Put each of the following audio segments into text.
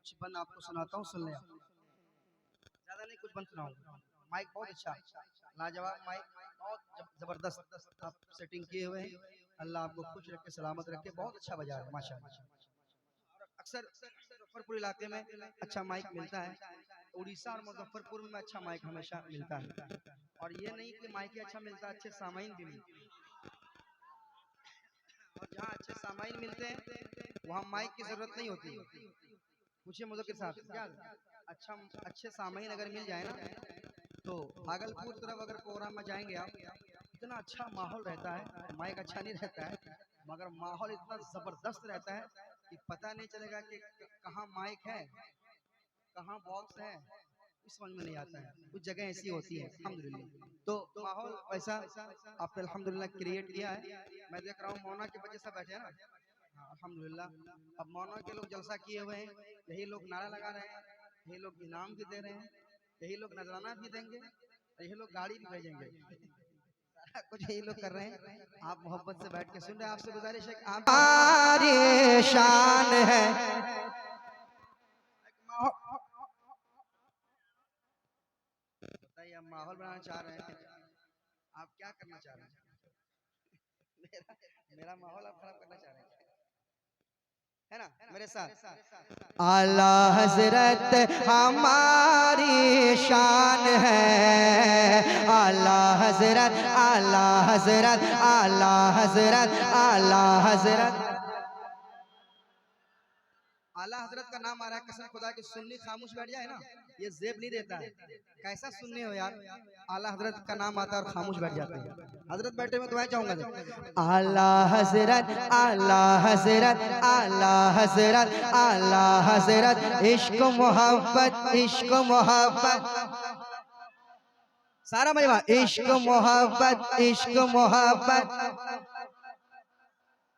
कुछ बन आपको सुनाता हूँ, सुन ले। ज्यादा नहीं, कुछ बन सुनाऊंगा। माइक बहुत अच्छा, लाजवाब माइक, बहुत जबरदस्त आप सेटिंग किए हुए हैं। अल्लाह आपको खुश रखे, सलामत रखे, बहुत अच्छा बजा रहे हैं माशाल्लाह। अक्सर मुजफ्फरपुर इलाके में अच्छा माइक मिलता है, उड़ीसा और मुजफ्फरपुर में अच्छा माइक हमेशा मिलता है। और ये नहीं कि माइक ही अच्छा मिलता है, अच्छे सामाइन भी मिलते हैं। और जहाँ अच्छे सामाइन मिलते हैं वहाँ माइक की जरूरत नहीं होती। पूछिए मुझे के साथ क्या अच्छा अच्छे सामाइन अगर मिल जाए ना, तो भागलपुर तरफ अगर प्रोग्राम में जाएंगे आप, इतना अच्छा माहौल रहता है। माइक अच्छा नहीं रहता है, मगर माहौल इतना जबरदस्त रहता है कि पता नहीं चलेगा कि कहाँ माइक है, कहाँ बॉक्स है, इस समझ में नहीं आता है। कुछ जगह ऐसी होती है अल्हम्दुलिल्लाह। तो माहौल वैसा आपने अल्हम्दुलिल्लाह क्रिएट किया है। मैं देख रहा हूँ मौना के बच्चे सब बैठे हैं ना, हाँ, अल्हम्दुलिल्लाह। अब मौना के लोग जलसा किए हुए हैं, यही लोग नारा लगा रहे हैं, यही लोग इनाम भी दे रहे हैं, यही लोग नजराना भी देंगे, यही लोग गाड़ी भी भेजेंगे, सारा कुछ यही लोग कर रहे हैं। आप मोहब्बत से बैठ के सुन रहे हैं। आपसे गुजारिश है कि आप हमारी शान है। बताइए, आप माहौल बनाना चाह रहे हैं, आप क्या करना चाह रहे हैं? मेरा माहौल आप खराब करना चाह रहे हैं, है ना? मेरे साथ आला हजरत हमारी शान है। आला हजरत, आला हजरत, आला हजरत, आला हजरत। आला हजरत का नाम आ रहा है, कसम खुदा की सुन्नी खामोश बैठ जाए ना, ये जेब नहीं देता है। कैसा सुनने हो यार, आला हजरत का नाम आता है और खामोश बैठ जाते हैं। हजरत बैठे में तुम्हें चाहूंगा। आला हजरत, आला हजरत, आला हजरत, आला हजरत। इश्क मोहब्बत, इश्क मोहब्बत, सारा मजमा, इश्क मोहब्बत, इश्क मोहब्बत।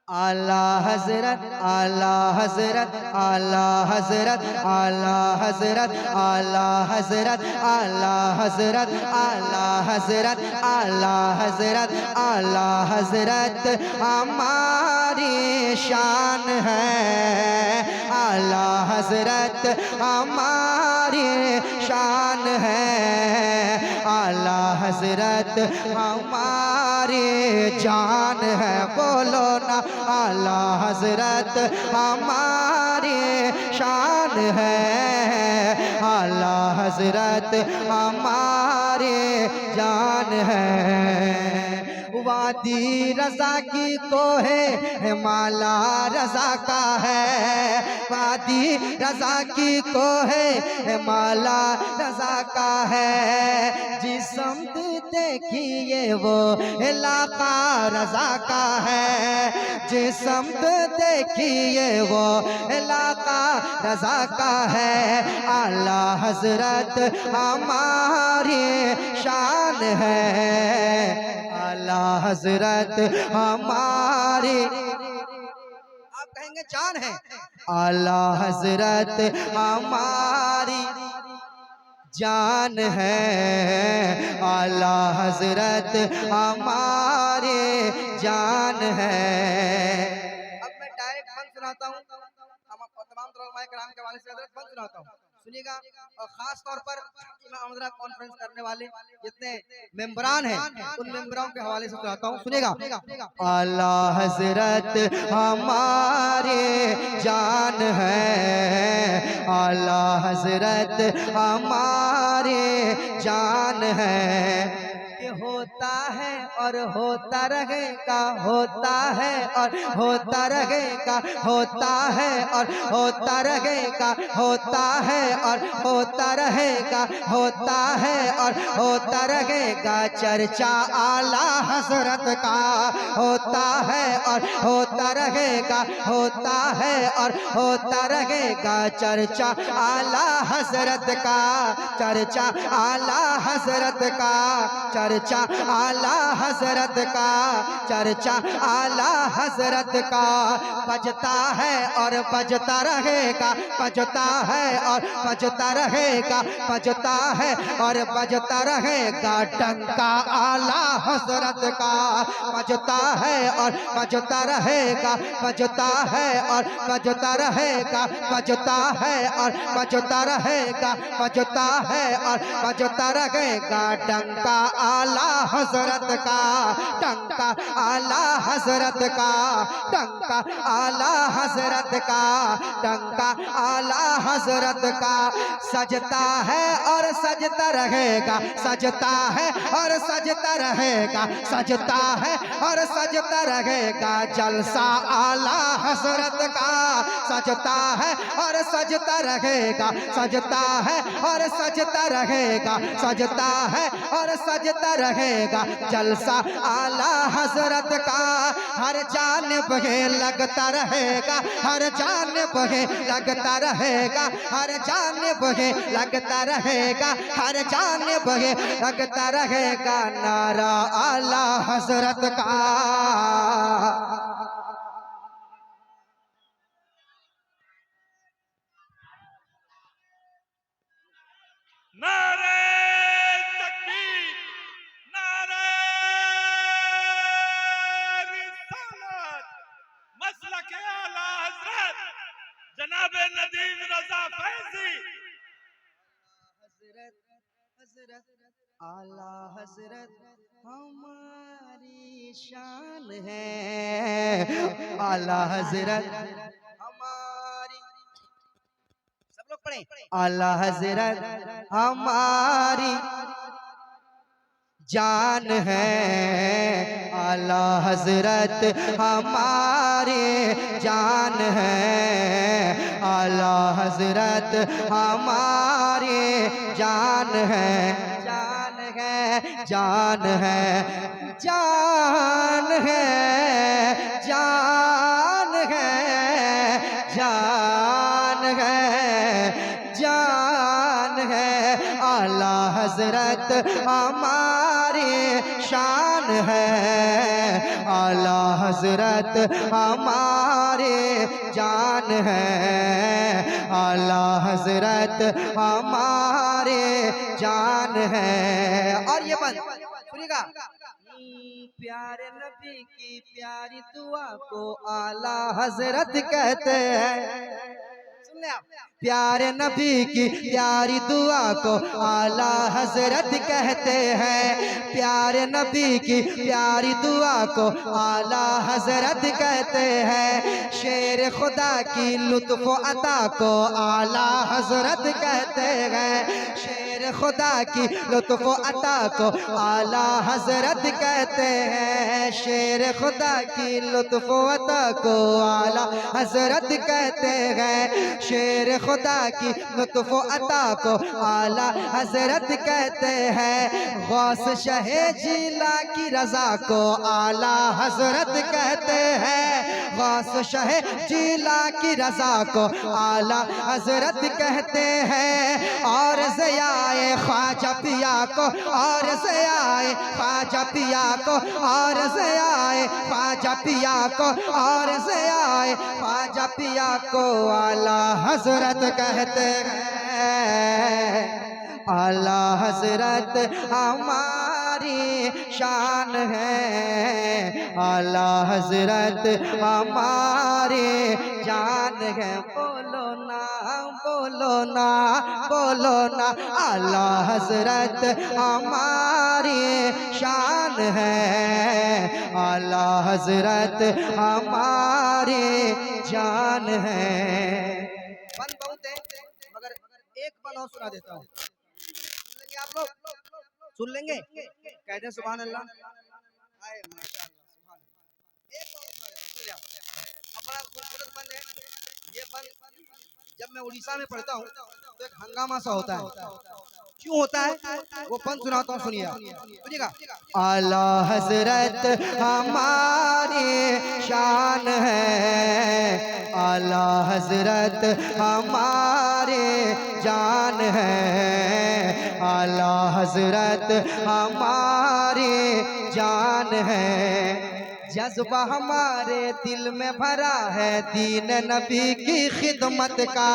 आला हजरत, आला हजरत, आला हजरत, आला हजरत, आला हजरत, आला हजरत, आला हजरत, आला हजरत, आला हजरत हमारी शान है। आला हजरत हमारी शान है। आला हजरत हमारी जान है। बोलो ना, आला हजरत हमारी शान है। आला हजरत हमारी जान है। वादी रजा की को है माला रजा का है। वादी रजा की को है माला रजा का है। जिसम देखिए वो इलाका रजा का है। जिसम देखिए वो इलाका रजा का है। आला हजरत हमारी शान है। आला हजरत हमारी, आप कहेंगे जान है। आला हजरत हमारी जान है। आला हजरत हमारे जान है। अब मैं डायरेक्ट बंद सुनाता हूँ, तमाम कराम के हवाले से बंद सुनाता हूँ, सुनिएगा। और खास तौर पर इमाम हज़रत कॉन्फ्रेंस करने वाले जितने मेंबरान हैं, उन मेंबरों के हवाले से सुनाता हूँ, सुनिएगा। आला हजरत हमारे जान है। आला हजरत हमारे जान है। ये होता है और होता रहेगा, होता है और होता रहेगा, होता है और होता रहेगा, होता है और होता रहेगा, होता है और होता रहेगा। चर्चा आला हजरत का होता है और होता रहेगा, होता है और होता रहेगा। चर्चा आला हजरत का, चर्चा आला हजरत का, चर्चा आला हजरत का, चर्चा आला हजरत का बजता है और बजता रहेगा, बजता है और बजता रहेगा, बजता है और बजता रहेगा। डंका आला हजरत का बजता है और बजता रहेगा, बजता है और बजता रहेगा, बजता है और बजता रहेगा, बजता है और बजता रहेगा। डंका आला हजरत का, डंका आला हजरत का, डंका आला हजरत का, डंका आला हजरत का सजता है और सजता रहेगा, सजता है और सजता रहेगा, सजता है और सजता रहेगा। जलसा आला हजरत का सजता है और सजता रहेगा, सजता है और सजता रहेगा, सजता है और सजता रहेगा। जलसा आला हजरत का हर जानिब है लगता रहेगा, हर जानिब है लगता रहेगा, हर जानिब है लगता रहेगा, हर जानिब है लगता रहेगा। नारा आला हजरत का। नारे तकबीर, नारे रिसालत, मसलक आला हजरत जनाब नदीम रजा फैजी। हजरत हजरत आला हजरत हमारी शान है, आला हजरत हमारी, सब लोग पढ़े, आला हजरत हमारी जान है, आला हजरत हमारे जान है, आला हजरत हमारे जान है, जान है, जान है, जान है, जान है, जान है, जान है। आला हजरत हमारी शान है, आला हजरत हमारे जान है, आला हजरत हमारे जान है। और ये बंद सुनिएगा, प्यारे नबी की प्यारी दुआ को आला हजरत कहते हैं। सुन ले आप, प्यारे नबी की प्यारी दुआ को आला हजरत कहते हैं, प्यारे नबी की प्यारी दुआ को आला हजरत कहते हैं। शेर खुदा की लुत्फ अता को आला हजरत कहते हैं, शेर खुदा की लुत्फ अता को आला हजरत कहते हैं, शेर खुदा की लुत्फ अता को आला हजरत कहते हैं, शेर खुदा की लुत्फ अता को आला हजरत कहते हैं। गौस शहे जिला की रजा को आला हजरत कहते हैं, गौस शहे जिला की रजा को आला हजरत कहते हैं। और ज़याए ख्वाजा पिया को, और ज़याए ख्वाजा पिया को, और ज़याए ख्वाजा पिया को, और ज़याए ख्वाजा पिया को आला हजरत कहते हैं। आला हजरत हमारी शान है, आला हजरत हमारे जान है। बोलो ना, बोलो ना, बोलो ना, आला हजरत हमारी शान है, आला हजरत हमारे जान है। बन बहुत है मगर एक बन और सुना देता हूँ, आप लोग सुन लेंगे? कहते हैं सुभान अल्लाह। आए माशाअल्लाह, सुभान अल्लाह। एक और सुन लिया। अब बड़ा खूबसूरत बंद है ये बंद। जब मैं उड़ीसा में पढ़ता हूँ तो एक हंगामा सा होता है, क्यों होता है वो पंथ सुनाता हूँ, सुनिए सुनिएगा। आला हजरत हमारी शान है, आला हजरत हमारे जान है, आला हजरत हमारे जान है। जज्बा हमारे दिल में भरा है दीन नबी की खिदमत का,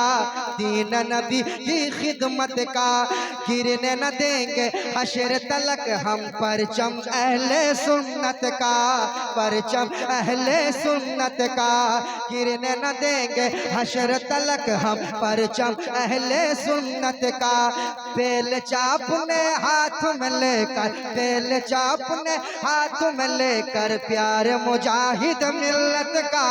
दीन नबी की खिदमत का। गिरने न देंगे हशर तलक हम परचम अहले सुन्नत का, परचम अहले सुन्नत का। गिरने न देंगे हशर तलक हम परचम अहले सुन्नत का। बेल चाप ने हाथ में लेकर, बेल चाप ने हाथ में लेकर प्यार मुजाहिद मिल्लत का,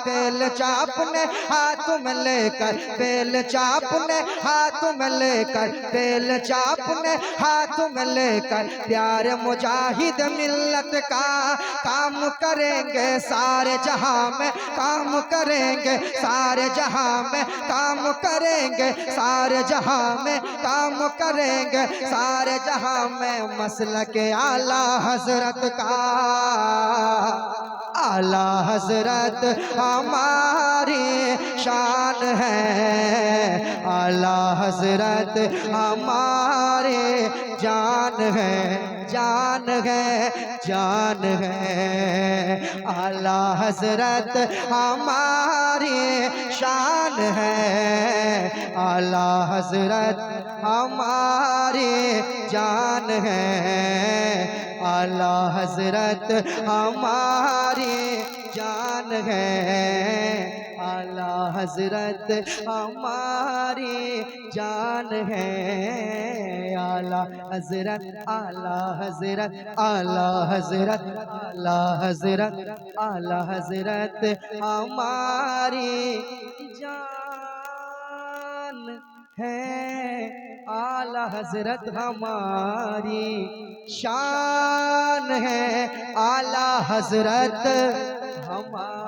बेल चाप ने हाथ में लेकर, बेल चाप ने हाथ में लेकर, बेल चाप ने हाथ में लेकर प्यार मुजाहिद मिल्लत का। काम करेंगे सारे जहां में, काम करेंगे सारे जहां में, काम करेंगे सारे जहां में, काम करेंगे सारे जहां में। मसलक आला हजरत का, आला हजरत हमारी शान है, आला हजरत हमारे जान है, जान है, जान है। आला हजरत हमारी शान है, आला हजरत हमारी जान है, आला हजरत हमारी जान है, आला हजरत हमारी जान है। आला हजरत, आला हजरत, आला हजरत, आला हजरत, आला हजरत हमारी जान है, आला हजरत हमारी शान है, आला हजरत हमारी